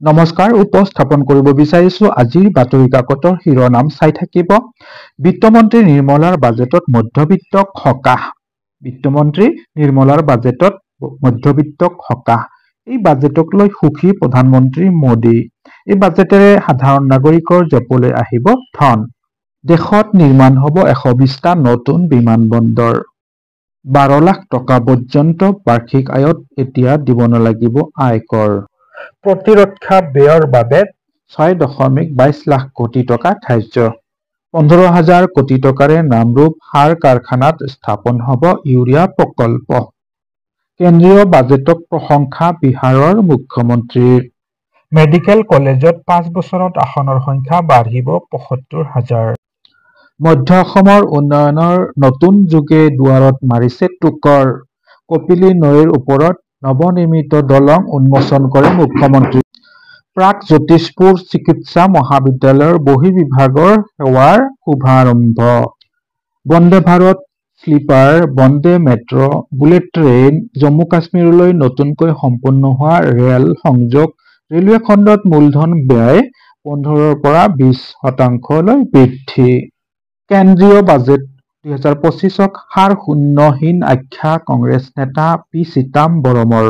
নমস্কাৰ উপস্থাপন কৰিব বিচাৰিছো আজিৰ বাতৰি কাকতৰ শিৰোনাম চাই থাকিব। বিত্তমন্ত্ৰী নিৰ্মলাৰ বাজেটত মধ্যবিত্তক সকাহ। বিত্তমন্ত্ৰী নিৰ্মলাৰ বাজেটত মধ্যবিত্তক সকাহ। এই বাজেটক লৈ সুখী প্ৰধানমন্ত্ৰী মোদী। এই বাজেটেৰে সাধাৰণ নাগৰিকৰ জপলৈ আহিব ধন। দেশত নিৰ্মাণ হ'ব 120টা নতুন বিমানবন্দৰ। 12 লাখ টকা পৰ্যন্ত বাৰ্ষিক আয়ত এতিয়া দিব নালাগিব আয়কৰ। প্ৰতিৰক্ষা ব্যয়ৰ বাবে 6.22 লাখ কোটি টকা ধাৰ্য। 15,000 কোটি টকাৰে নামৰূপ সাৰ কাৰখানাত স্থাপন হ'ব ইউৰিয়া প্ৰকল্প। কেন্দ্ৰীয় বাজেটক প্ৰশংসা বিহাৰৰ মুখ্যমন্ত্ৰীৰ। মেডিকেল কলেজত 5 বছৰত আসনৰ সংখ্যা বাঢ়িব 75,000। মধ্য অসমৰ উন্নয়নৰ নতুন যুগে দুৱাৰত মাৰিছে টোকৰ। কপিলী নৈৰ ওপৰত নৱনিৰ্মিত দলং উন্মোচন কৰে মুখ্যমন্ত্ৰী। প্ৰাগজ্যোতিষপুৰ চিকিৎসা মহাবিদ্যালয়ৰ বহিৰ্বিভাগৰ সেৱাৰ শুভাৰম্ভ। Vande Bharat sleeper, Vande metro', bullet train, Jammu কাশ্মীৰলৈ নতুনকৈ সম্পূৰ্ণ হোৱা ৰেল সংযোগ। ৰেলৱে খণ্ডত মূলধন ব্যয় 15ৰ পৰা 20% বৃদ্ধি। কেন্দ্ৰীয় বাজেট 2025ক সাৰ শূন্যহীন আখ্যা কংগ্ৰেছ নেতা পি চিদাম্বৰমৰ।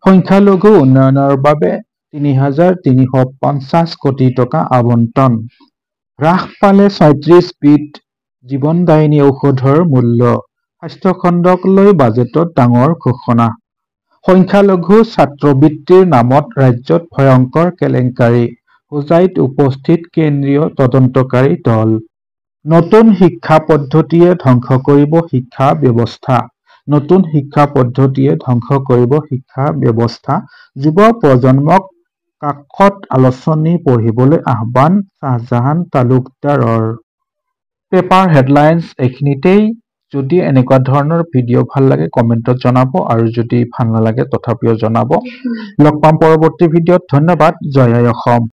সংখ্যালঘু উন্নয়নৰ বাবে 3,350 কোটি টকা আবণ্টন। হ্ৰাস পালে 36 বিধ জীৱনদায়িনী ঔষধৰ মূল্য। স্বাস্থ্য খণ্ডক লৈ বাজেটত ডাঙৰ ঘোষণা। সংখ্যালঘু ছাত্ৰবৃত্তিৰ নামত ৰাজ্যত ভয়ংকৰ কেলেংকাৰী। হোজাইত উপস্থিত কেন্দ্ৰীয় তদন্তকাৰী দল। নতুন শিক্ষা পদ্ধতিয়ে ধ্বংস কৰিব শিক্ষা ব্যৱস্থা। নতুন শিক্ষা পদ্ধতিয়ে ধ্বংস কৰিব শিক্ষা ব্যৱস্থা। যুৱ প্ৰজন্মক কাকত আলোচনী পঢ়িবলৈ আহ্বান শ্বাহজাহান তালুকদাৰৰ। পেপাৰ হেডলাইনছ এইখিনিতেই। যদি এনেকুৱা ধৰণৰ ভিডিঅ' ভাল লাগে কমেণ্টত জনাব আৰু যদি ভাল নালাগে তথাপিও জনাব। লগ পাম পৰৱৰ্তী ভিডিঅ'ত। ধন্যবাদ। জয় আই অসম।